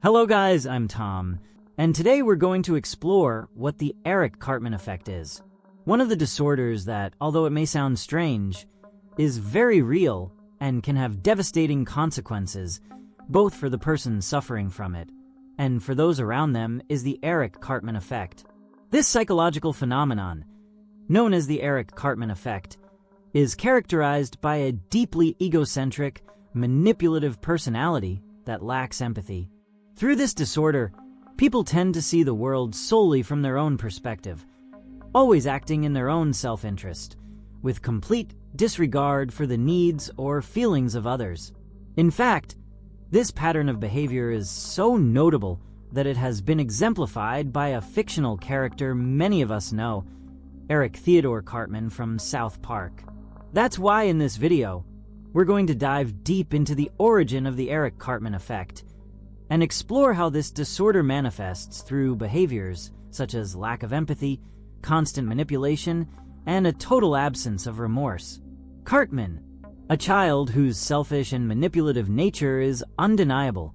Hello guys, I'm Tom, and today we're going to explore what the Eric Cartman Effect is. One of the disorders that, although it may sound strange, is very real and can have devastating consequences, both for the person suffering from it and for those around them, is the Eric Cartman Effect. This psychological phenomenon, known as the Eric Cartman Effect, is characterized by a deeply egocentric, manipulative personality that lacks empathy. Through this disorder, people tend to see the world solely from their own perspective, always acting in their own self-interest, with complete disregard for the needs or feelings of others. In fact, this pattern of behavior is so notable that it has been exemplified by a fictional character many of us know, Eric Theodore Cartman from South Park. That's why in this video, we're going to dive deep into the origin of the Eric Cartman Effect and explore how this disorder manifests through behaviors such as lack of empathy, constant manipulation, and a total absence of remorse. Cartman, a child whose selfish and manipulative nature is undeniable,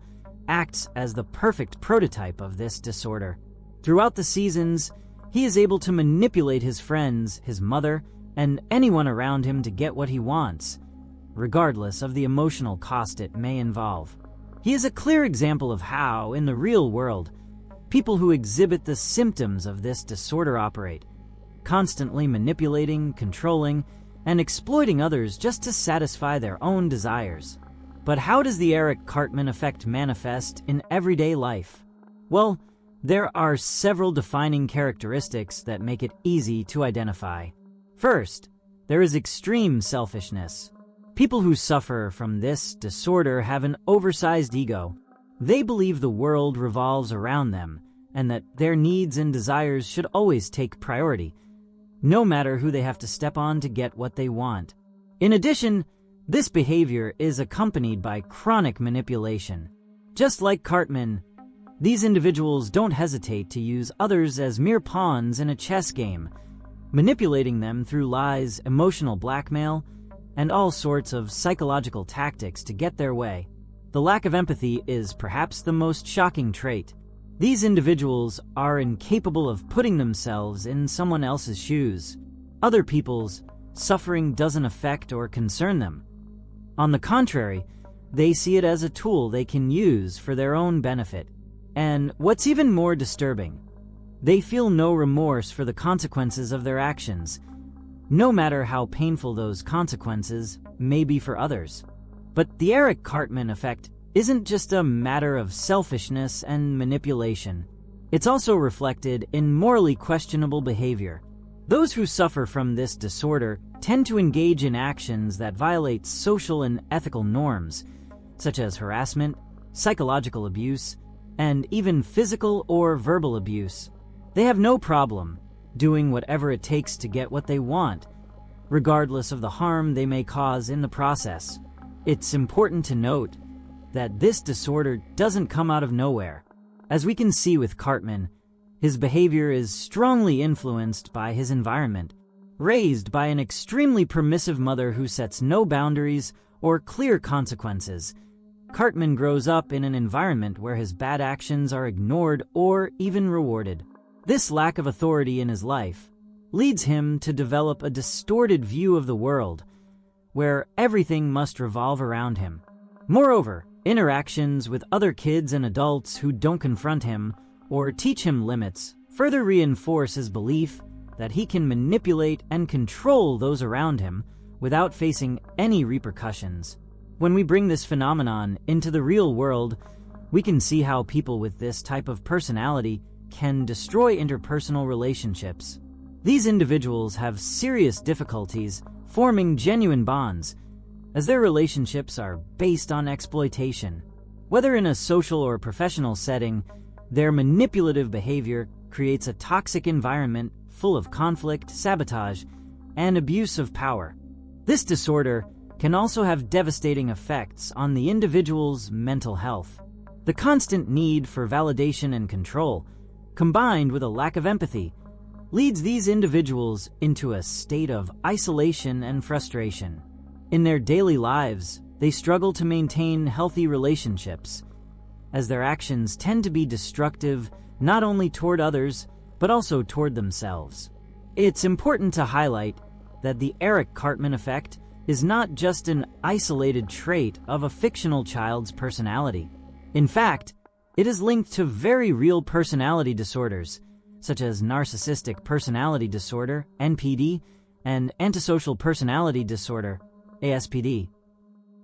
acts as the perfect prototype of this disorder. Throughout the seasons, he is able to manipulate his friends, his mother, and anyone around him to get what he wants, regardless of the emotional cost it may involve. He is a clear example of how, in the real world, people who exhibit the symptoms of this disorder operate, constantly manipulating, controlling, and exploiting others just to satisfy their own desires. But how does the Eric Cartman Effect manifest in everyday life? Well, there are several defining characteristics that make it easy to identify. First, there is extreme selfishness. People who suffer from this disorder have an oversized ego. They believe the world revolves around them and that their needs and desires should always take priority, no matter who they have to step on to get what they want. In addition, this behavior is accompanied by chronic manipulation. Just like Cartman, these individuals don't hesitate to use others as mere pawns in a chess game, manipulating them through lies, emotional blackmail, and all sorts of psychological tactics to get their way. The lack of empathy is perhaps the most shocking trait. These individuals are incapable of putting themselves in someone else's shoes. Other people's suffering doesn't affect or concern them. On the contrary, they see it as a tool they can use for their own benefit. And what's even more disturbing, they feel no remorse for the consequences of their actions, no matter how painful those consequences may be for others. But the Eric Cartman Effect isn't just a matter of selfishness and manipulation. It's also reflected in morally questionable behavior. Those who suffer from this disorder tend to engage in actions that violate social and ethical norms, such as harassment, psychological abuse, and even physical or verbal abuse. They have no problem doing whatever it takes to get what they want, regardless of the harm they may cause in the process. It's important to note that this disorder doesn't come out of nowhere. As we can see with Cartman, his behavior is strongly influenced by his environment. Raised by an extremely permissive mother who sets no boundaries or clear consequences, Cartman grows up in an environment where his bad actions are ignored or even rewarded. This lack of authority in his life leads him to develop a distorted view of the world, where everything must revolve around him. Moreover, interactions with other kids and adults who don't confront him or teach him limits further reinforce his belief that he can manipulate and control those around him without facing any repercussions. When we bring this phenomenon into the real world, we can see how people with this type of personality can destroy interpersonal relationships. These individuals have serious difficulties forming genuine bonds, as their relationships are based on exploitation. Whether in a social or professional setting, their manipulative behavior creates a toxic environment full of conflict, sabotage, and abuse of power. This disorder can also have devastating effects on the individual's mental health. The constant need for validation and control, combined with a lack of empathy, leads these individuals into a state of isolation and frustration. In their daily lives, they struggle to maintain healthy relationships, as their actions tend to be destructive not only toward others, but also toward themselves. It's important to highlight that the Eric Cartman effect is not just an isolated trait of a fictional child's personality. In fact, it is linked to very real personality disorders, such as narcissistic personality disorder, NPD, and antisocial personality disorder, ASPD.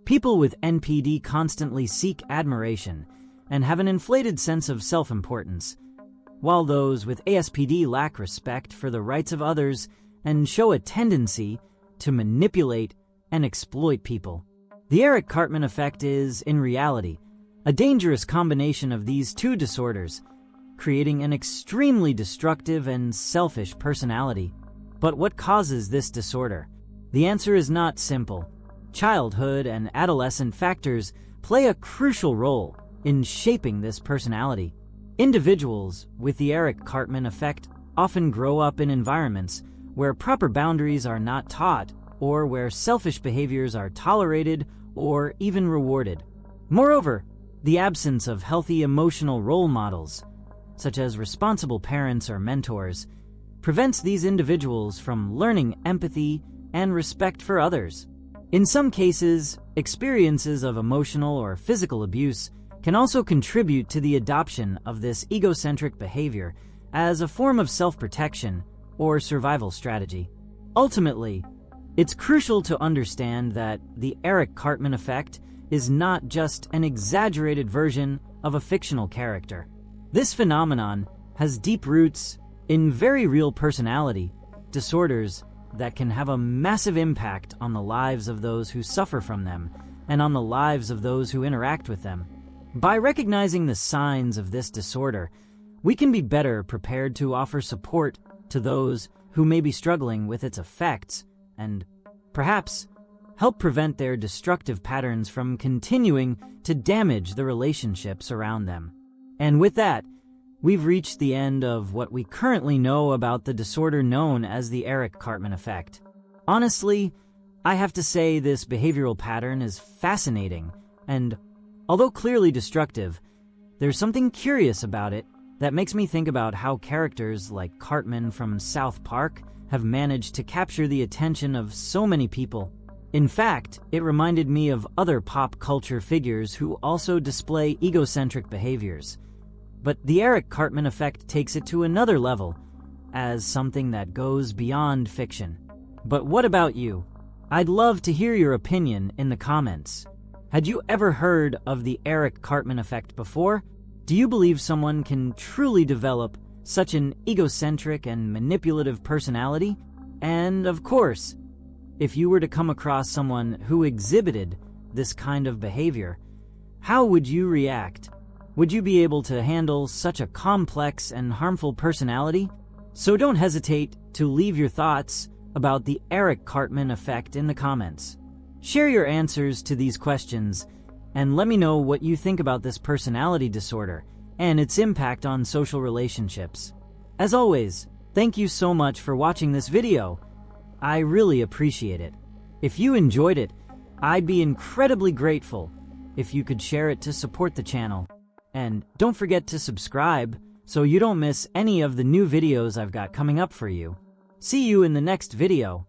People with NPD constantly seek admiration and have an inflated sense of self-importance, while those with ASPD lack respect for the rights of others and show a tendency to manipulate and exploit people. The Eric Cartman effect is, in reality, a dangerous combination of these two disorders, creating an extremely destructive and selfish personality. But what causes this disorder? The answer is not simple. Childhood and adolescent factors play a crucial role in shaping this personality. Individuals with the Eric Cartman effect often grow up in environments where proper boundaries are not taught, or where selfish behaviors are tolerated or even rewarded. Moreover, the absence of healthy emotional role models, such as responsible parents or mentors, prevents these individuals from learning empathy and respect for others. In some cases, experiences of emotional or physical abuse can also contribute to the adoption of this egocentric behavior as a form of self-protection or survival strategy. Ultimately, it's crucial to understand that the Eric Cartman effect is not just an exaggerated version of a fictional character. This phenomenon has deep roots in very real personality disorders that can have a massive impact on the lives of those who suffer from them and on the lives of those who interact with them. By recognizing the signs of this disorder, we can be better prepared to offer support to those who may be struggling with its effects and perhaps help prevent their destructive patterns from continuing to damage the relationships around them. And with that, we've reached the end of what we currently know about the disorder known as the Eric Cartman effect. Honestly, I have to say this behavioral pattern is fascinating, and although clearly destructive, there's something curious about it that makes me think about how characters like Cartman from South Park have managed to capture the attention of so many people. In fact, it reminded me of other pop culture figures who also display egocentric behaviors. But the Eric Cartman effect takes it to another level, as something that goes beyond fiction. But what about you? I'd love to hear your opinion in the comments. Had you ever heard of the Eric Cartman effect before? Do you believe someone can truly develop such an egocentric and manipulative personality? And of course, if you were to come across someone who exhibited this kind of behavior, how would you react? Would you be able to handle such a complex and harmful personality? So don't hesitate to leave your thoughts about the Eric Cartman effect in the comments. Share your answers to these questions and let me know what you think about this personality disorder and its impact on social relationships. As always, thank you so much for watching this video. I really appreciate it. If you enjoyed it, I'd be incredibly grateful if you could share it to support the channel. And don't forget to subscribe so you don't miss any of the new videos I've got coming up for you. See you in the next video.